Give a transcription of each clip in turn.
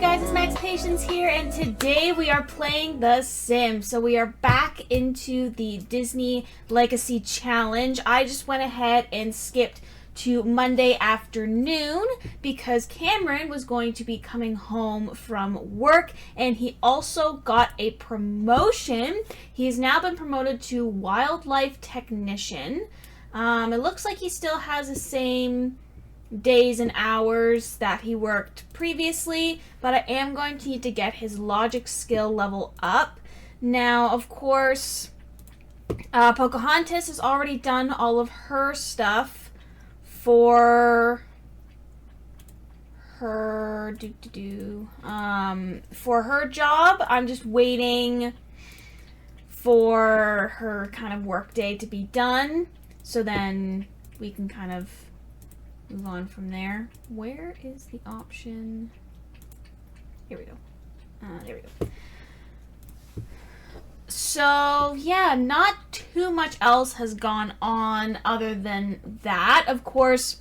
guys, it's Max Patience here, and today we are playing The Sims. So we are back into the Disney Legacy Challenge. I just went ahead and skipped to Monday afternoon because Cameron was going to be coming home from work, and he also got a promotion. He's now been promoted to wildlife technician. It looks like he still has the same days and hours that he worked previously, but I am going to need to get his logic skill level up. Now, of course, Pocahontas has already done all of her stuff for her for her job. I'm just waiting for her kind of work day to be done, so then we can kind of move on from there. Where is the option? Here we go. There we go. So, yeah, not too much else has gone on other than that. Of course,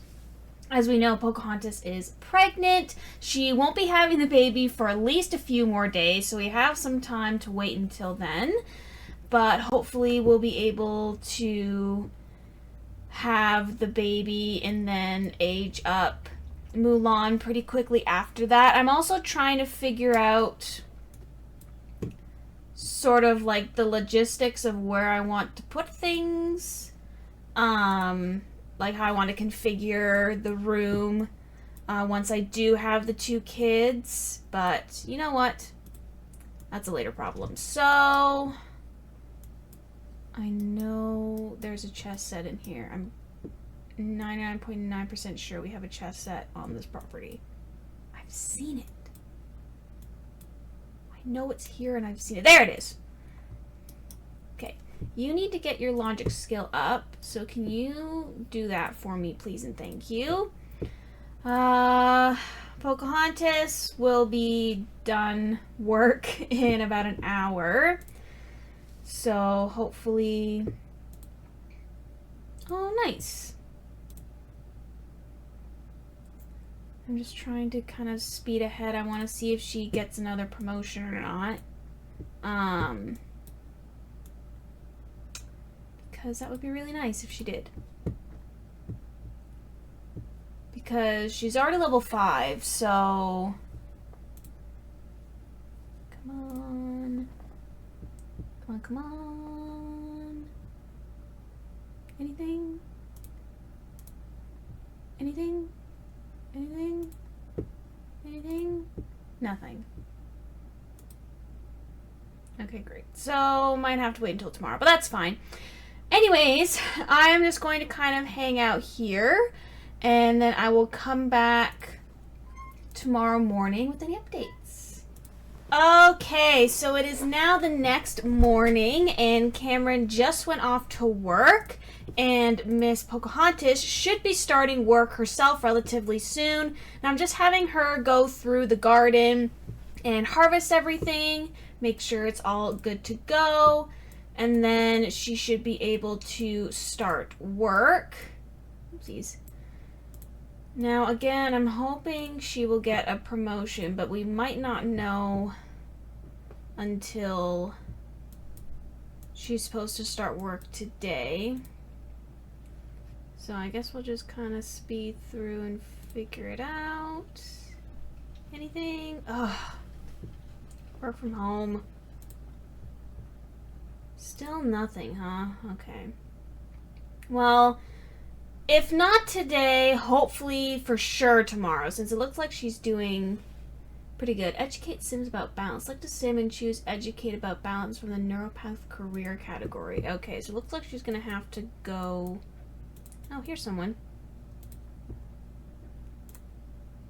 as we know, Pocahontas is pregnant. She won't be having the baby for at least a few more days, so we have some time to wait until then. But hopefully we'll be able to have the baby and then age up Mulan pretty quickly after that. I'm also trying to figure out sort of like the logistics of where I want to put things, like how I want to configure the room once I do have the two kids. But you know what, that's a later problem. So I know there's a chess set in here. I'm 99.9% sure we have a chess set on this property. I've seen it. I know it's here and I've seen it. There it is. Okay. You need to get your logic skill up. So can you do that for me, please, and thank you. Pocahontas will be done work in about an hour. So hopefully, oh nice. I'm just trying to kind of speed ahead. I want to see if she gets another promotion or not. Because that would be really nice if she did. Because she's already level 5, so come on. Come on. Anything? Anything? Anything? Anything? Nothing. Okay, great. So, might have to wait until tomorrow, but that's fine. Anyways, I'm just going to kind of hang out here, and then I will come back tomorrow morning with any updates. Okay, so it is now the next morning, and Cameron just went off to work, and Miss Pocahontas should be starting work herself relatively soon. Now I'm just having her go through the garden and harvest everything, make sure it's all good to go, and then she should be able to start work. Oopsies. Now, again, I'm hoping she will get a promotion, but we might not know until she's supposed to start work today. So I guess we'll just kind of speed through and figure it out. Anything? Ugh. Work from home. Still nothing, huh? Okay. Well, if not today, hopefully for sure tomorrow, since it looks like she's doing pretty good. Educate Sims about balance. Select a sim and choose educate about balance from the neuropath career category. Okay, so it looks like she's going to have to go... Oh, here's someone.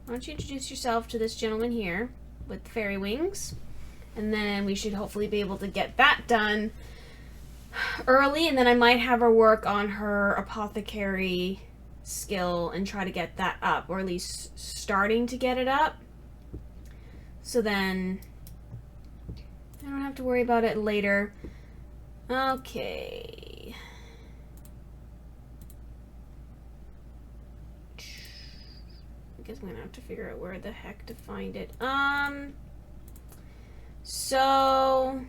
Why don't you introduce yourself to this gentleman here with the fairy wings? And then we should hopefully be able to get that done early, and then I might have her work on her apothecary skill and try to get that up, or at least starting to get it up, so then I don't have to worry about it later. Okay. guess I'm gonna have to figure out where the heck to find it. So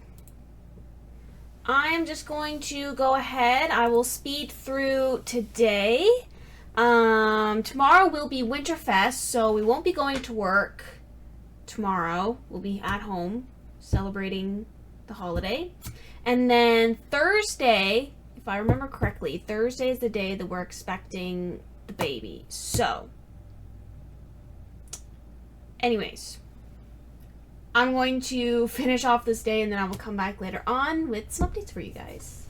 I am just going to go ahead. I will speed through today. Tomorrow will be Winterfest, so we won't be going to work tomorrow. We'll be at home celebrating the holiday. And then Thursday, if I remember correctly, Thursday is the day that we're expecting the baby. So, anyways, I'm going to finish off this day and then I will come back later on with some updates for you guys.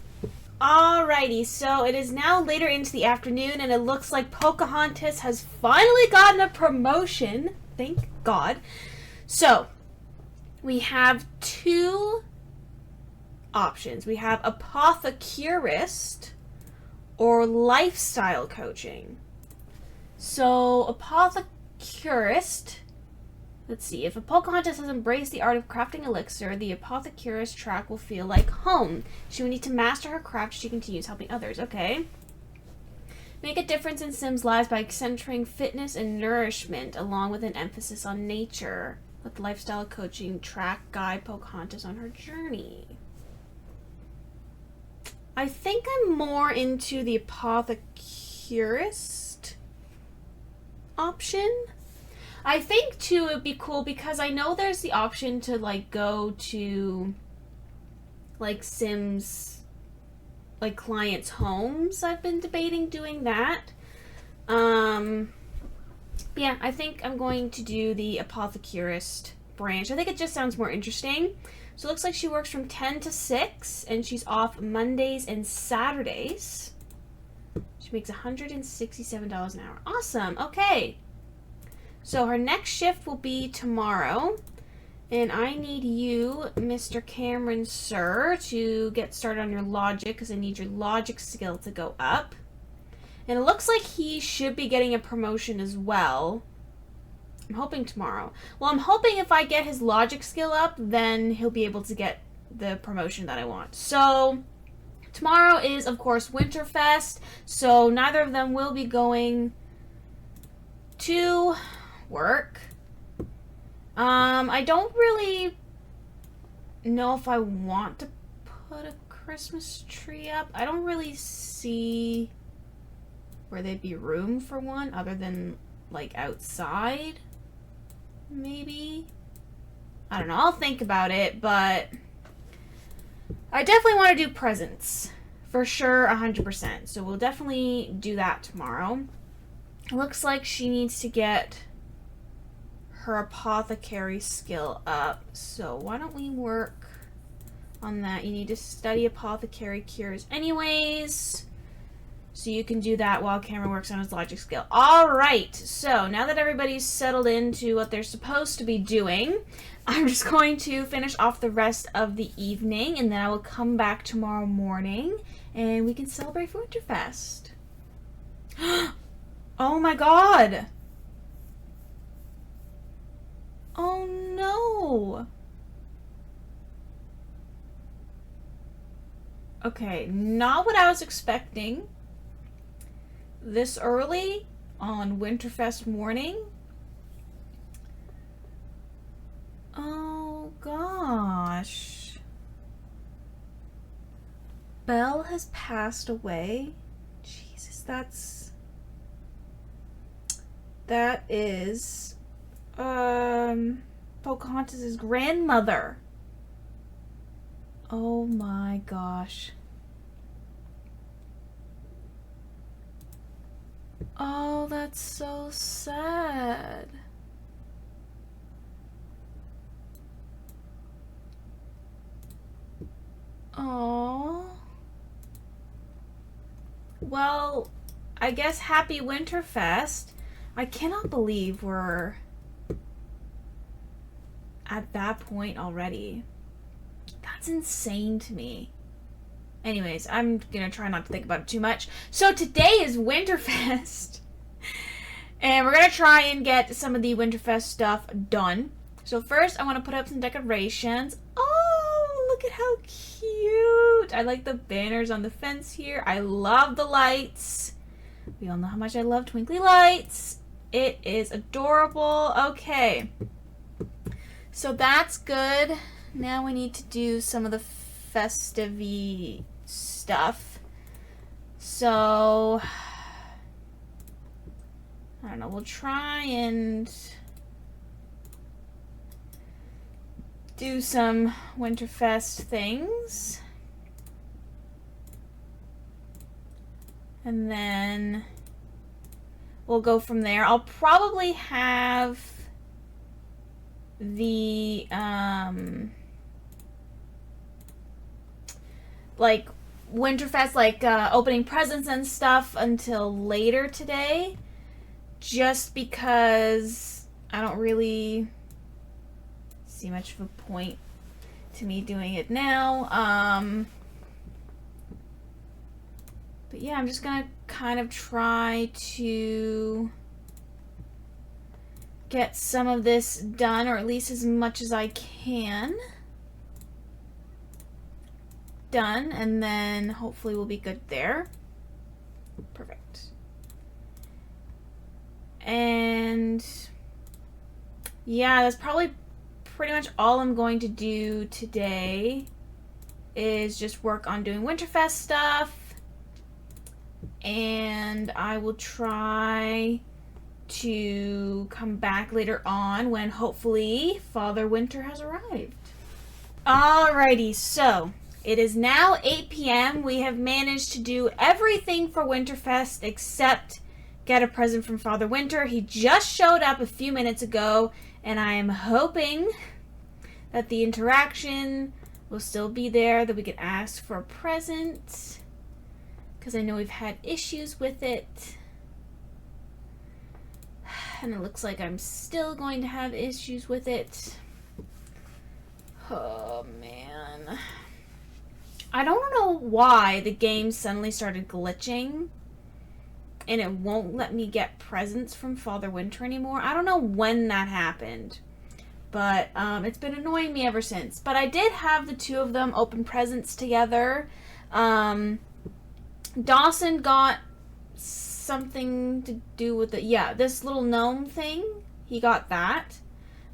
Alrighty, so it is now later into the afternoon and it looks like Pocahontas has finally gotten a promotion. Thank God. So, we have two options. We have apothecurist or lifestyle coaching. So, apothecurist, let's see, if a Pocahontas has embraced the art of crafting elixir, the apothecurist track will feel like home. She will need to master her craft as she continues helping others. Okay. Make a difference in Sims' lives by centering fitness and nourishment, along with an emphasis on nature. Let the lifestyle coaching track guide Pocahontas on her journey. I think I'm more into the apothecurist option. I think too it would be cool because I know there's the option to like go to like Sims, like clients' homes. I've been debating doing that. But yeah, I think I'm going to do the apothecurist branch. I think it just sounds more interesting. So it looks like she works from 10 to 6 and she's off Mondays and Saturdays. She makes $167 an hour. Awesome. Okay. So her next shift will be tomorrow. And I need you, Mr. Cameron, sir, to get started on your logic because I need your logic skill to go up. And it looks like he should be getting a promotion as well. I'm hoping tomorrow. Well, I'm hoping if I get his logic skill up, then he'll be able to get the promotion that I want. So, tomorrow is, of course, Winterfest. So, neither of them will be going to work. I don't really know if I want to put a Christmas tree up. I don't really see where there'd be room for one other than, like, outside. Maybe. I don't know. I'll think about it, but I definitely want to do presents. For sure, 100%. So we'll definitely do that tomorrow. It looks like she needs to get her apothecary skill up. So why don't we work on that? You need to study apothecary cures anyways. So you can do that while Cameron works on his logic skill. Alright, so now that everybody's settled into what they're supposed to be doing, I'm just going to finish off the rest of the evening, and then I will come back tomorrow morning, and we can celebrate for Winterfest. Oh my god! Oh no! Okay, not what I was expecting. This early on Winterfest morning? Oh gosh. Belle has passed away. Jesus, that is Pocahontas' grandmother. Oh my gosh. Oh, that's so sad. Oh. Well, I guess happy Winterfest. I cannot believe we're at that point already. That's insane to me. Anyways, I'm gonna try not to think about it too much. So today is Winterfest. And we're gonna try and get some of the Winterfest stuff done. So first, I want to put up some decorations. Oh, look at how cute. I like the banners on the fence here. I love the lights. We all know how much I love twinkly lights. It is adorable. Okay. So that's good. Now we need to do some of the festive stuff. So, I don't know, we'll try and do some Winterfest things. And then we'll go from there. I'll probably have the, like, Winterfest, like, opening presents and stuff until later today. Just because I don't really see much of a point to me doing it now. But yeah, I'm just gonna kind of try to get some of this done, or at least as much as I can done, and then hopefully we'll be good there. Perfect. And yeah, that's probably pretty much all I'm going to do today, is just work on doing Winterfest stuff. And I will try to come back later on when hopefully Father Winter has arrived. Alrighty, so it is now 8 p.m. We have managed to do everything for Winterfest except get a present from Father Winter. He just showed up a few minutes ago, and I am hoping that the interaction will still be there, that we can ask for a present, because I know we've had issues with it. And it looks like I'm still going to have issues with it. Oh, man. I don't know why the game suddenly started glitching and it won't let me get presents from Father Winter anymore. I don't know when that happened, but it's been annoying me ever since. But I did have the two of them open presents together. Dawson got something to do with it. Yeah, this little gnome thing. He got that.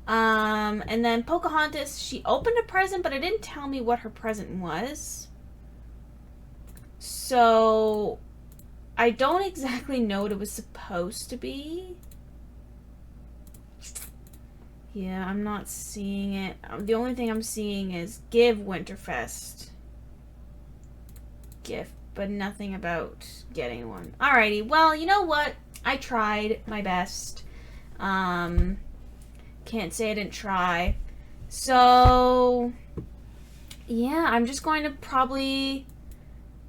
And then Pocahontas, she opened a present, but it didn't tell me what her present was. So I don't exactly know what it was supposed to be. Yeah, I'm not seeing it. The only thing I'm seeing is give Winterfest gift, but nothing about getting one. Alrighty, well, you know what? I tried my best. Can't say I didn't try. So, yeah, I'm just going to probably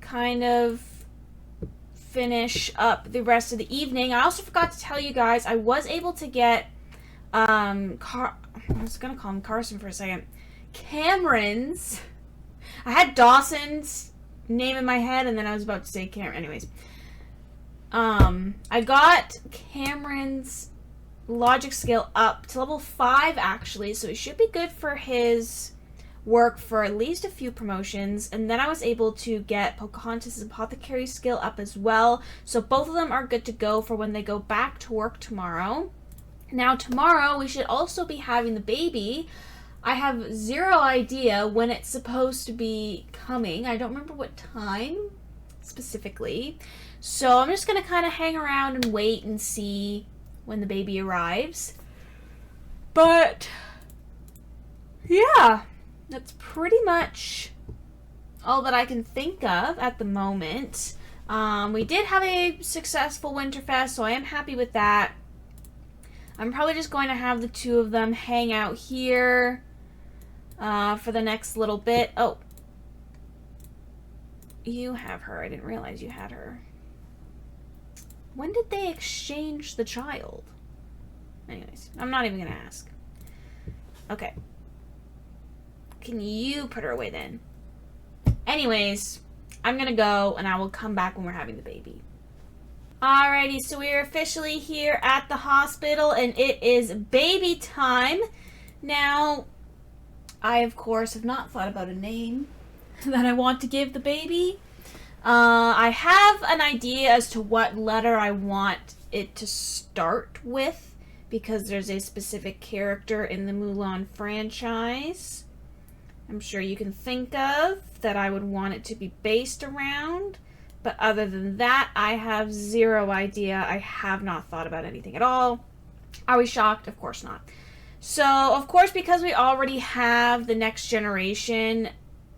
kind of finish up the rest of the evening. I also forgot to tell you guys, I was able to get, I was going to call him Carson for a second. Cameron's. I had Dawson's name in my head, and then I was about to say Cameron. Anyways, I got Cameron's logic skill up to level 5 actually, so it should be good for his work for at least a few promotions. And then I was able to get Pocahontas' apothecary skill up as well, so both of them are good to go for when they go back to work tomorrow. Now tomorrow we should also be having the baby. I have zero idea when it's supposed to be coming. I don't remember what time specifically. So I'm just going to kind of hang around and wait and see when the baby arrives. But yeah, that's pretty much all that I can think of at the moment. We did have a successful Winterfest, so I am happy with that. I'm probably just going to have the two of them hang out here for the next little bit. Oh, you have her. I didn't realize you had her. When did they exchange the child? Anyways, I'm not even going to ask. Okay. Can you put her away then? Anyways, I'm going to go and I will come back when we're having the baby. Alrighty, so we are officially here at the hospital and it is baby time. Now, I of course have not thought about a name that I want to give the baby. I have an idea as to what letter I want it to start with because there's a specific character in the Mulan franchise I'm sure you can think of that I would want it to be based around. But other than that, I have zero idea. I have not thought about anything at all. Are we shocked? Of course not. So, of course, because we already have the next generation,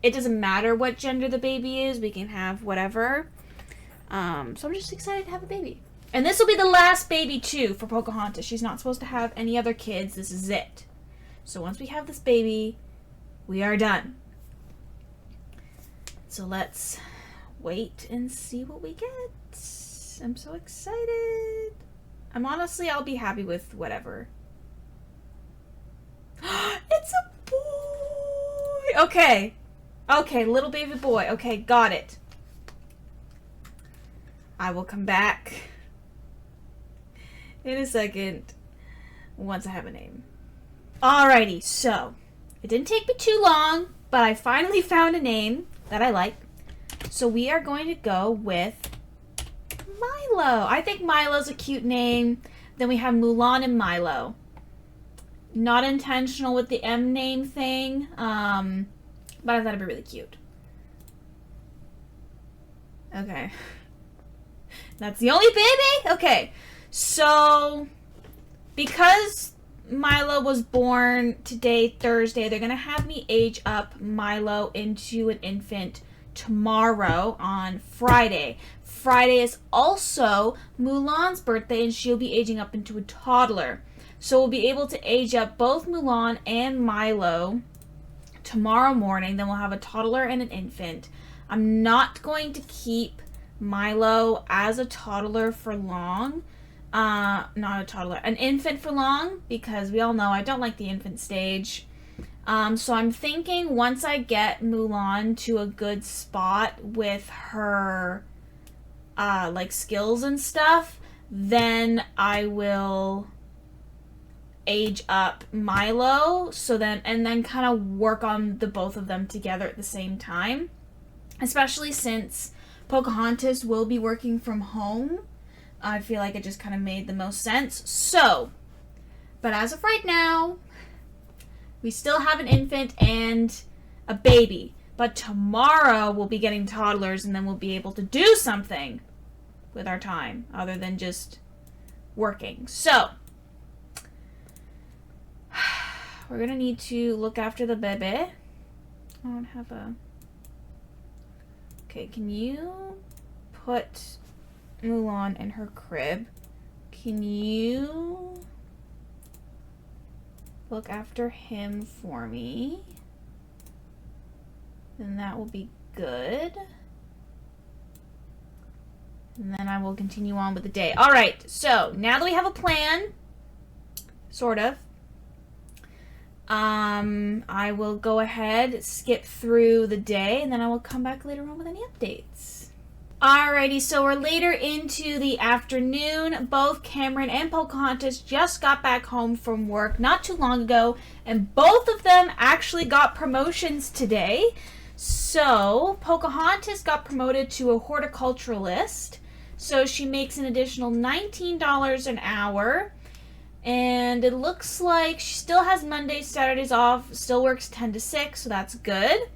it doesn't matter what gender the baby is. We can have whatever. So I'm just excited to have a baby. And this will be the last baby, too, for Pocahontas. She's not supposed to have any other kids. This is it. So once we have this baby, we are done. So let's wait and see what we get. I'm so excited. I'll be happy with whatever. It's a boy! Okay. Okay, little baby boy. Okay, got it. I will come back in a second once I have a name. Alrighty, so it didn't take me too long, but I finally found a name that I like. So we are going to go with Milo. I think Milo's a cute name. Then we have Mulan and Milo. Not intentional with the M name thing, but I thought it'd be really cute. Okay. That's the only baby? Okay. So, because Milo was born today, Thursday, they're going to have me age up Milo into an infant tomorrow on Friday. Friday is also Mulan's birthday, and she'll be aging up into a toddler. So we'll be able to age up both Mulan and Milo tomorrow morning. Then we'll have a toddler and an infant. I'm not going to keep Milo as a toddler for long. Not a toddler, an infant for long, because we all know I don't like the infant stage. So I'm thinking once I get Mulan to a good spot with her, like skills and stuff, then I will age up Milo, and then kind of work on the both of them together at the same time, especially since Pocahontas will be working from home. I feel like it just kind of made the most sense. So, but as of right now, we still have an infant and a baby. But tomorrow we'll be getting toddlers, and then we'll be able to do something with our time other than just working. So, we're going to need to look after the baby. I don't have a... Okay, can you put Mulan in her crib? Can you look after him for me? Then that will be good. And then I will continue on with the day. Alright, so now that we have a plan, sort of, I will go ahead, skip through the day, and then I will come back later on with any updates. Alrighty, so we're later into the afternoon. Both Cameron and Pocahontas just got back home from work not too long ago, and both of them actually got promotions today. So, Pocahontas got promoted to a horticulturalist, so she makes an additional $19 an hour. And it looks like she still has Mondays, Saturdays off, still works 10 to 6, so that's good.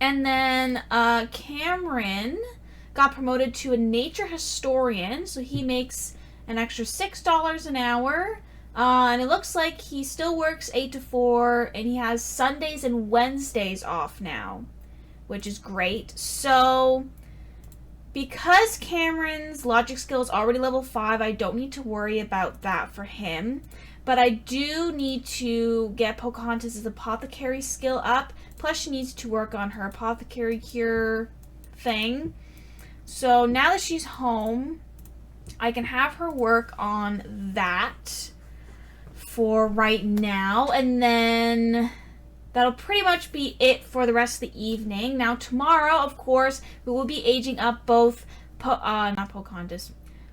And then Cameron got promoted to a nature historian, so he makes an extra $6 an hour. And it looks like he still works 8 to 4, and he has Sundays and Wednesdays off now, which is great. So, because Cameron's logic skill is already level 5, I don't need to worry about that for him. But I do need to get Pocahontas' apothecary skill up. Plus, she needs to work on her apothecary cure thing. So now that she's home, I can have her work on that for right now. And then that'll pretty much be it for the rest of the evening. Now tomorrow, of course, we will be aging up both, not Pocahontas.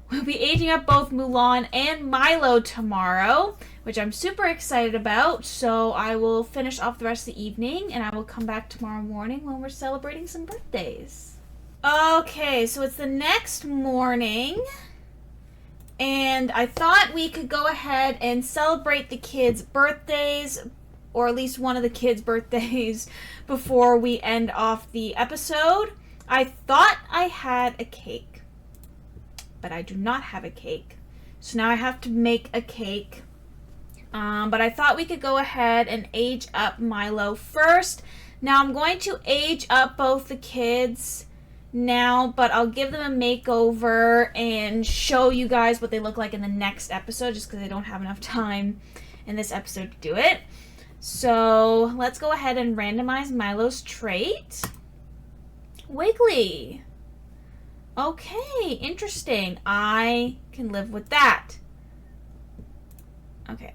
We'll be aging up both Mulan and Milo tomorrow, which I'm super excited about. So I will finish off the rest of the evening, and I will come back tomorrow morning when we're celebrating some birthdays. Okay, so it's the next morning, And I thought we could go ahead and celebrate the kids' birthdays, or at least one of the kids' birthdays, before we end off the episode. I thought I had a cake, but I do not have a cake. So now I have to make a cake. But I thought we could go ahead and age up Milo first. Now I'm going to age up both the kids now, but I'll give them a makeover and show you guys what they look like in the next episode, just because I don't have enough time in this episode to do it. So let's go ahead and randomize Milo's trait. Wiggly. Okay, interesting. I can live with that. Okay.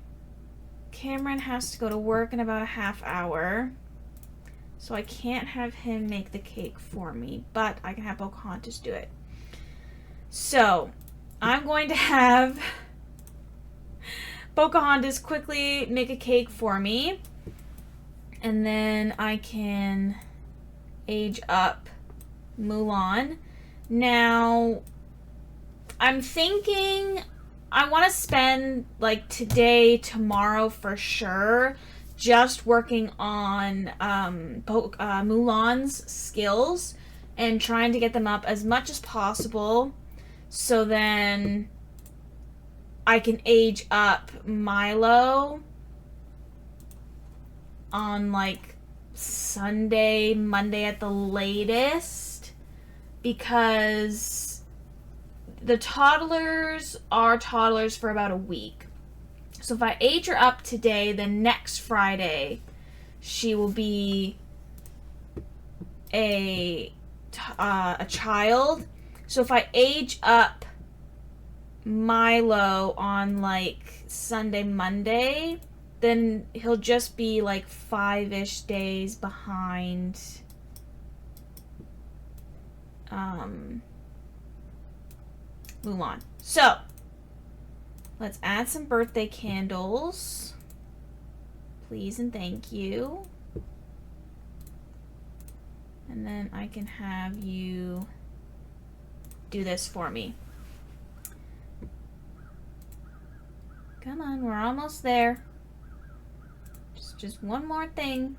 Cameron has to go to work in about a half hour. So I can't have him make the cake for me, but I can have Pocahontas do it. So I'm going to have Pocahontas quickly make a cake for me. And then I can age up Mulan. Now, I'm thinking I want to spend like today, tomorrow for sure, just working on Mulan's skills and trying to get them up as much as possible, so then I can age up Milo on like Sunday, Monday at the latest, because the toddlers are toddlers for about a week. So if I age her up today, then next Friday she will be a child. So if I age up Milo on like Sunday, Monday, then he'll just be like 5-ish days behind Mulan. So let's add some birthday candles. Please and thank you. And then I can have you do this for me. Come on, we're almost there. Just one more thing.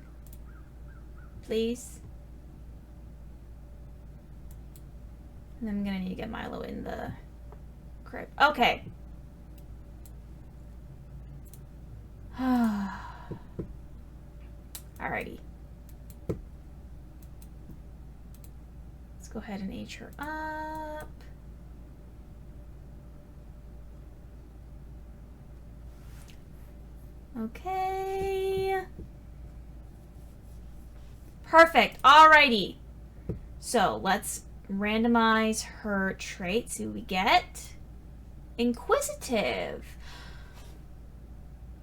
Please. And then I'm gonna need to get Milo in the crib. Okay. Alrighty. Let's go ahead and age her up. Okay. Perfect. Alrighty. So let's randomize her traits. See what we get. Inquisitive.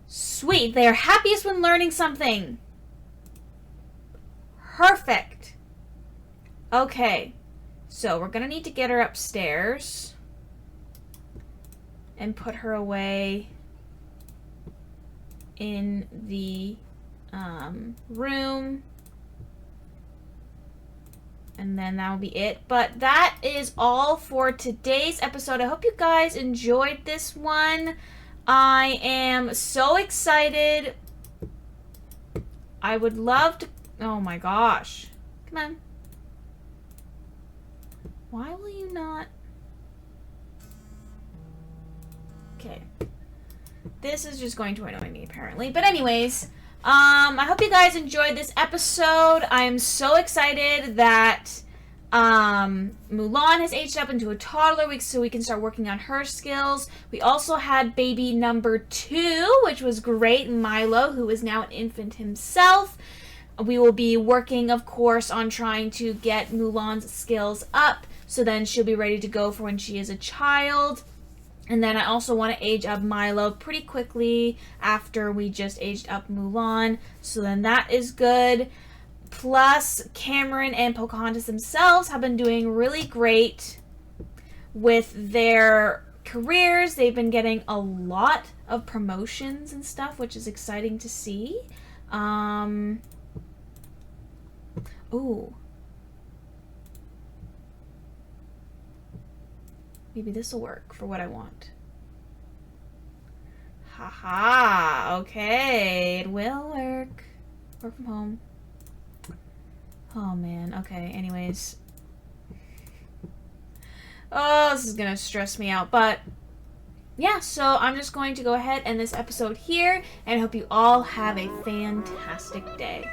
Sweet. They are happiest when learning something. Perfect. Okay. So we're going to need to get her upstairs and put her away in the room. And then that'll be it. But that is all for today's episode. I hope you guys enjoyed this one. I am so excited. I would love to... Oh my gosh. Come on. Why will you not... Okay. This is just going to annoy me, apparently. But anyways, I hope you guys enjoyed this episode. I'm so excited that Mulan has aged up into a toddler, so we can start working on her skills. We also had baby number 2, which was great, Milo, who is now an infant himself. We will be working, of course, on trying to get Mulan's skills up, so then she'll be ready to go for when she is a child. And then I also want to age up Milo pretty quickly after we just aged up Mulan. So then that is good. Plus, Cameron and Pocahontas themselves have been doing really great with their careers. They've been getting a lot of promotions and stuff, which is exciting to see. Ooh. Maybe this will work for what I want. Haha, okay, it will work. Work from home. Oh man, okay, anyways. Oh, this is gonna stress me out, but yeah, so I'm just going to go ahead and end this episode here, and I hope you all have a fantastic day.